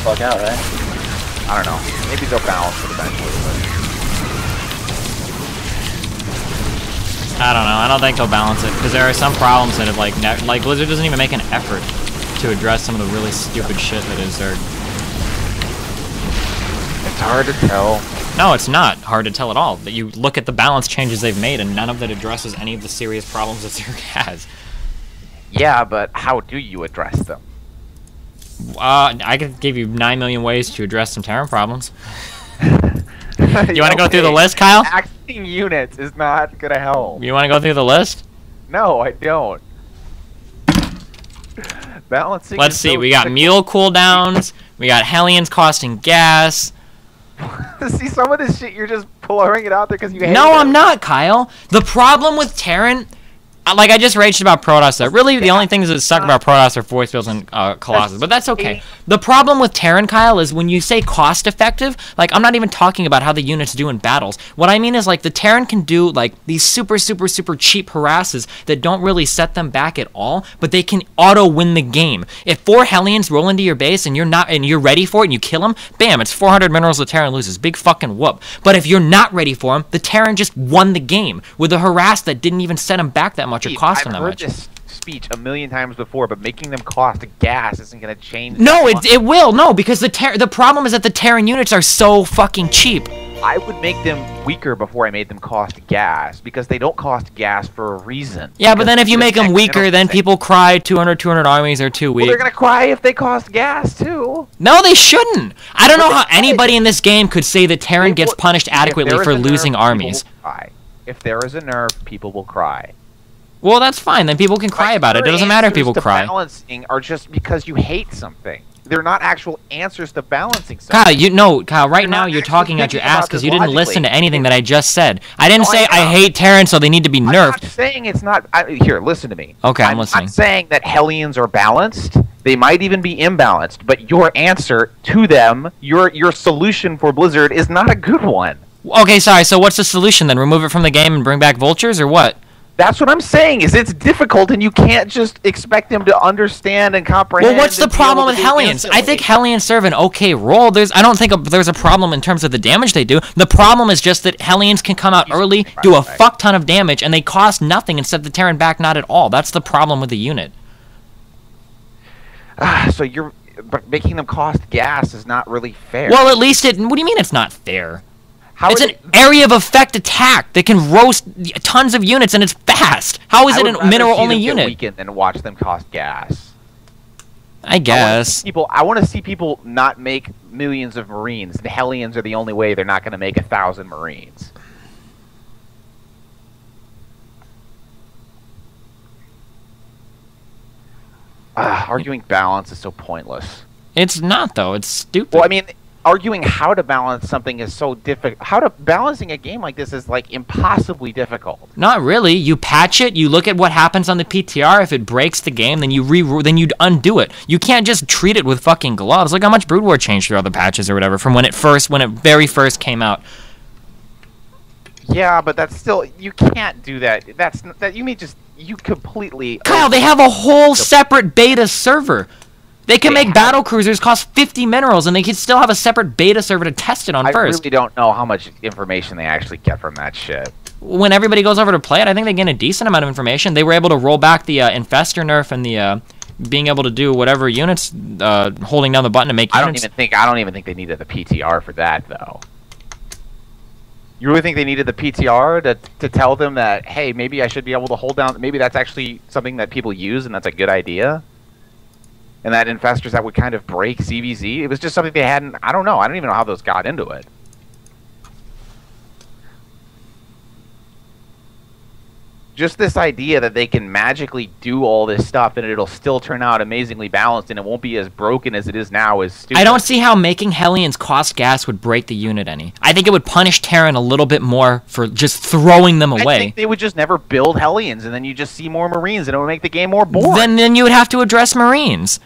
fuck out, right? I don't know. Maybe they'll balance it eventually. I don't know. I don't think they'll balance it because there are some problems that have like Blizzard doesn't even make an effort to address some of the really stupid shit that is Zerg. It's hard to tell. No, it's not hard to tell at all. That you look at the balance changes they've made, and none of that addresses any of the serious problems that Zerg has. Yeah, but how do you address them? I could give you 9 million ways to address some Terran problems. You want to go through the list, Kyle? Axing units is not gonna help. You want to go through the list? No, I don't. Balancing. Let's see. We got mule cooldowns. We got Hellions costing gas. See, some of this shit you're just blowing it out there because you hate No, it. I'm not, Kyle. The problem with Terran, like I just raged about Protoss there. Really, the only things that suck about Protoss are Force Fields and Colossus, but that's okay. The problem with Terran, Kyle, is when you say cost effective, like I'm not even talking about how the units do in battles. What I mean is like the Terran can do like these super cheap harasses that don't really set them back at all, but they can auto win the game. If 4 Hellions roll into your base and you're ready for it and you kill them, bam, it's 400 minerals the Terran loses. Big fucking whoop. But if you're not ready for them, the Terran just won the game with a harass that didn't even set them back that much or cost them that much. I've heard this speech a million times before, but making them cost gas isn't going to change. No, it will. No, because the problem is that the Terran units are so fucking cheap. I would make them weaker before I made them cost gas, because they don't cost gas for a reason. Yeah, but then if you make them weaker, then people cry 200 armies are too weak. Well, they're going to cry if they cost gas, too. No, they shouldn't. I don't know how anybody in this game could say that Terran gets punished adequately for losing armies. If there is a nerf, people will cry. Well, that's fine. Then people can cry about it. It doesn't matter if people cry. Balancing are just because you hate something. They're not actual answers to balancing something. Kyle, right now you're talking out your ass because you didn't listen to anything that I just said. I didn't say I hate Terran, so they need to be nerfed. I'm not saying it's not. Here, listen to me. Okay, I'm listening. I'm saying that Hellions are balanced. They might even be imbalanced, but your answer to them, your solution for Blizzard is not a good one. Okay, sorry. So what's the solution then? Remove it from the game and bring back vultures, or what? That's what I'm saying, is it's difficult and you can't just expect them to understand and comprehend. Well, what's the problem with Hellions? I think Hellions serve an okay role. I don't think there's a problem in terms of the damage they do. The problem is just that Hellions can come out early, do a fuck ton of damage, and they cost nothing and set the Terran back not at all. That's the problem with the unit. So but making them cost gas is not really fair. Well, at least what do you mean it's not fair? It's an area of effect attack that can roast tons of units, and it's fast. How is it a mineral-only unit? Weakened and watch them cost gas. I guess. I want to see people not make millions of Marines. The Hellions are the only way they're not going to make 1,000 Marines. Arguing balance is so pointless. It's not, though. It's stupid. Well, I mean, arguing how to balance something is so difficult. Balancing a game like this is like impossibly difficult. Not really. You patch it. You look at what happens on the PTR. If it breaks the game, then you undo it. You can't just treat it with fucking gloves. Look how much Brood War changed through all the patches or whatever from when it very first came out. Yeah, but that's still, you can't do that. You completely. Kyle, they have a whole separate beta server. They can make battle cruisers cost 50 minerals, and they can still have a separate beta server to test it on first. I really don't know how much information they actually get from that shit. When everybody goes over to play it, I think they get a decent amount of information. They were able to roll back the Infestor nerf and the being able to do whatever units, holding down the button to make units. I don't even think they needed the PTR for that, though. You really think they needed the PTR to tell them that, hey, maybe I should be able to hold down, maybe that's actually something that people use and that's a good idea? And that Infestors that would kind of break CVZ? It was just something they hadn't, I don't know. I don't even know how those got into it. Just this idea that they can magically do all this stuff and it'll still turn out amazingly balanced and it won't be as broken as it is now is stupid. I don't see how making Hellions cost gas would break the unit any. I think it would punish Terran a little bit more for just throwing them away. I think they would just never build Hellions and then you just see more Marines and it would make the game more boring. Then you would have to address Marines.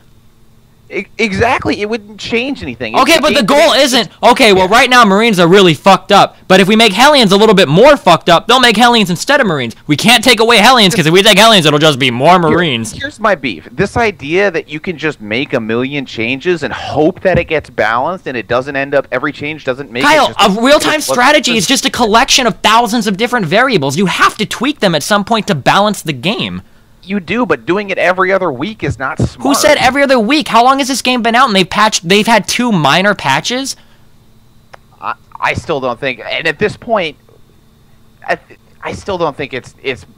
Exactly, it wouldn't change anything. Okay, but the goal isn't, okay, well, right now Marines are really fucked up, but if we make Hellions a little bit more fucked up, they'll make Hellions instead of Marines. We can't take away Hellions, because if we take Hellions, it'll just be more Marines. Here's my beef. This idea that you can just make a million changes and hope that it gets balanced and it doesn't end up, every change doesn't make Kyle, it a real-time strategy is just a collection of thousands of different variables. You have to tweak them at some point to balance the game. You do, but doing it every other week is not smart. Who said every other week? How long has this game been out and they've had 2 minor patches? I still don't think, and at this point, I still don't think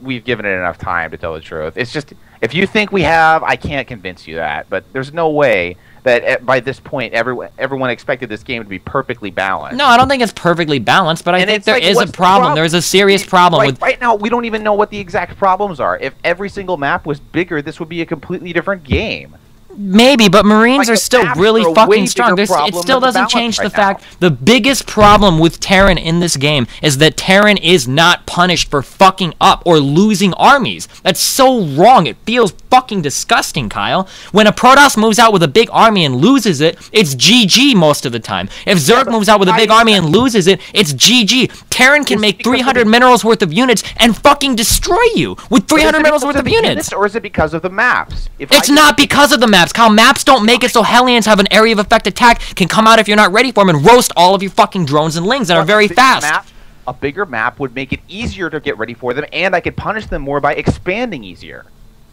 we've given it enough time, to tell the truth. It's just, if you think we have, I can't convince you that, but there's no way that by this point everyone expected this game to be perfectly balanced. No, I don't think it's perfectly balanced, but I think there is a problem. There's a serious problem with... Right now, we don't even know what the exact problems are. If every single map was bigger, this would be a completely different game. Maybe, but Marines Like, are still really fucking strong. It still doesn't change the fact. The biggest problem with Terran in this game is that Terran is not punished for fucking up or losing armies. That's so wrong. It feels fucking disgusting, Kyle. When a Protoss moves out with a big army and loses it, it's GG most of the time. If Zerg moves out with a big army and loses it, it's GG. Terran can make 300 minerals worth of units and fucking destroy you with 300 minerals worth of units. Or is it because of the maps? It's not because of the maps. Kyle, maps don't make it so Hellions have an area of effect attack, can come out if you're not ready for them and roast all of your fucking drones and lings that are very fast. A bigger map would make it easier to get ready for them, and I could punish them more by expanding easier.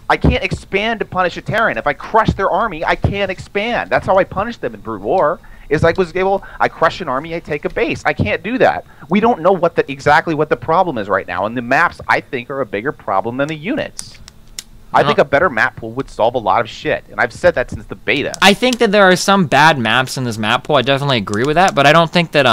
I can't expand to punish a Terran. If I crush their army, I can't expand. That's how I punish them in Brood War. I crush an army, I take a base. I can't do that. We don't know exactly what the problem is right now, and the maps, I think, are a bigger problem than the units. I think a better map pool would solve a lot of shit, and I've said that since the beta. I think that there are some bad maps in this map pool. I definitely agree with that, but I don't think that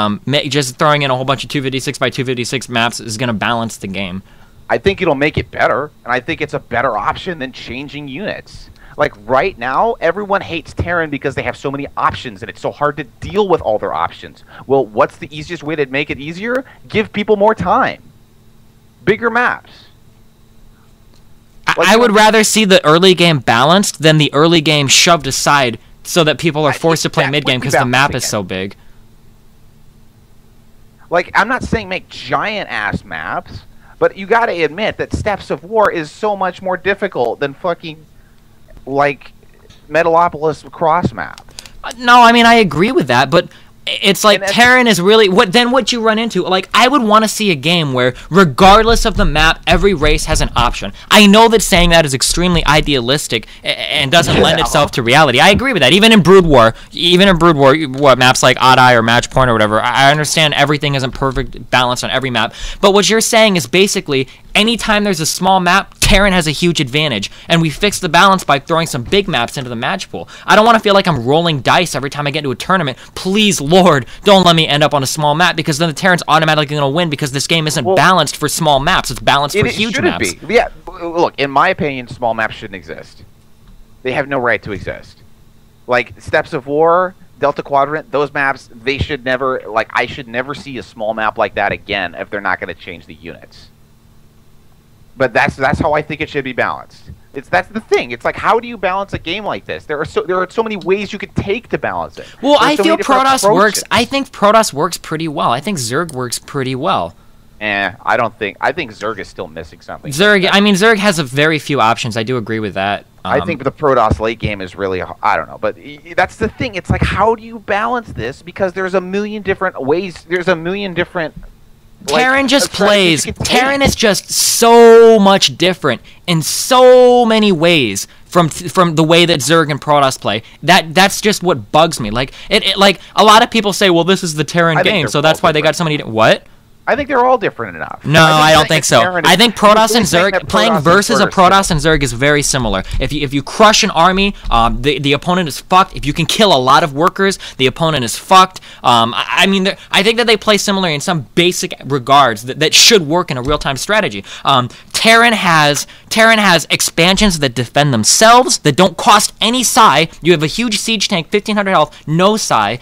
just throwing in a whole bunch of 256 by 256 maps is going to balance the game. I think it'll make it better, and I think it's a better option than changing units. Like, right now, everyone hates Terran because they have so many options, and it's so hard to deal with all their options. Well, what's the easiest way to make it easier? Give people more time. Bigger maps. I would rather see the early game balanced than the early game shoved aside so that people are forced to play mid game because the map is so big. Like, I'm not saying make giant ass maps, but you gotta admit that Steps of War is so much more difficult than fucking, like, Metalopolis cross map. No, I mean, I agree with that, but it's like Terran is really what you run into. Like, I would want to see a game where, regardless of the map, every race has an option. I know that saying that is extremely idealistic and doesn't lend itself to reality. I agree with that. Even in Brood War, what maps like Odd Eye or Match Point or whatever, I understand everything isn't perfect balance on every map. But what you're saying is basically, anytime there's a small map, Terran has a huge advantage, and we fix the balance by throwing some big maps into the match pool. I don't want to feel like I'm rolling dice every time I get into a tournament. Please, Lord, don't let me end up on a small map, because then the Terran's automatically going to win, because this game isn't balanced for small maps. It's balanced for huge maps. Be. Yeah, look, in my opinion, small maps shouldn't exist. They have no right to exist. Like, Steps of War, Delta Quadrant, those maps, they should never, like, I should never see a small map like that again if they're not going to change the units. But that's how I think it should be balanced. That's the thing. It's like, how do you balance a game like this? There are so many ways you could take to balance it. Well, I feel Protoss works. I think Protoss works pretty well. I think Zerg works pretty well. I don't think. I think Zerg is still missing something. Zerg has a very few options. I do agree with that. I think the Protoss late game is really, I don't know, but that's the thing. It's like, how do you balance this? Because there's a million different ways. There's a million different. Terran just plays. Terran is just so much different in so many ways from the way that Zerg and Protoss play. That's just what bugs me. Like like a lot of people say, well, this is the Terran game, so that's why they got so many. What? I think they're all different enough. No, I don't think so. I think Protoss and Zerg, playing versus a Protoss and Zerg is very similar. If you crush an army, the opponent is fucked. If you can kill a lot of workers, the opponent is fucked. I mean, I think that they play similar in some basic regards that should work in a real-time strategy. Terran has expansions that defend themselves, that don't cost any psi. You have a huge siege tank, 1500 health, no psi.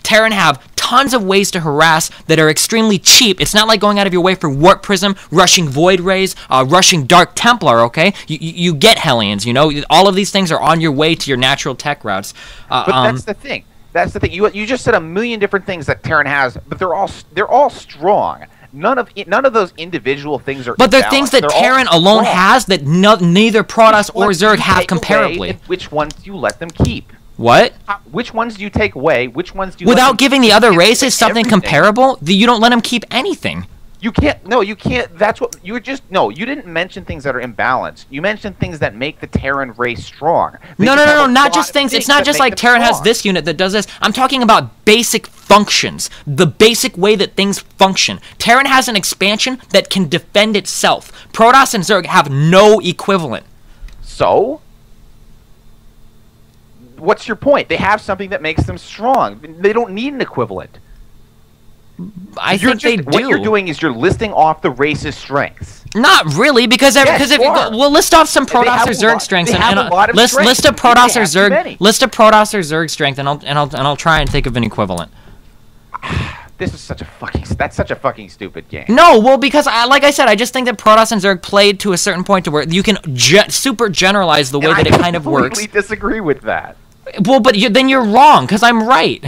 Terran have tons of ways to harass that are extremely cheap. It's not like going out of your way for Warp Prism, rushing Void Rays, rushing Dark Templar, okay? You get Hellions, you know? All of these things are on your way to your natural tech routes. But that's the thing. That's the thing. You just said a million different things that Terran has, but they're all strong. None of those individual things are. But they're things that Terran alone has that neither Protoss or Zerg have comparably. Which ones do you let them keep? What? Which ones do you take away? Which ones do you without giving the other races something comparable? You don't let them keep anything. You can't. No, you can't. That's what you just. No, you didn't mention things that are imbalanced. You mentioned things that make the Terran race strong. No, not just things. It's not just like Terran has this unit that does this. I'm talking about basic functions, the basic way that things function. Terran has an expansion that can defend itself. Protoss and Zerg have no equivalent. So? What's your point? They have something that makes them strong. They don't need an equivalent. I think they do. What you're doing is you're listing off the race's strengths. Not really, because we'll list off some Protoss or Zerg strengths and list a Protoss or Zerg strength, and I'll try and think of an equivalent. This is such a fucking stupid game. No, well, because like I said, I just think that Protoss and Zerg played to a certain point to where you can super generalize the way that it kind of works. I completely disagree with that. Well, but then you're wrong, because I'm right.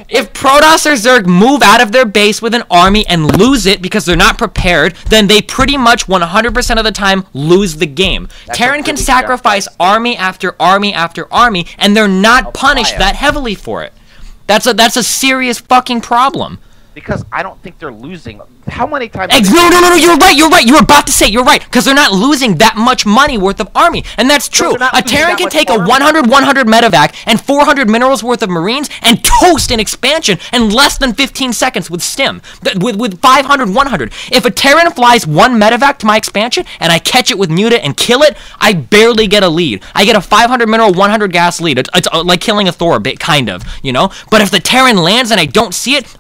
If Protoss or Zerg move out of their base with an army and lose it because they're not prepared, then they pretty much 100% of the time lose the game. Terran can sacrifice army after army after army, and they're not punished that heavily for it. That's a serious fucking problem. Because I don't think they're losing. How many times? No, you're right. You were about to say you're right, because they're not losing that much money worth of army, and that's true. A Terran can take a 100 medevac and 400 minerals worth of Marines and toast an expansion in less than 15 seconds with stim, with 500, 100. If a Terran flies one medevac to my expansion and I catch it with muta and kill it, I barely get a lead. I get a 500 mineral, 100 gas lead. It's like killing a Thor, kind of, you know. But if the Terran lands and I don't see it,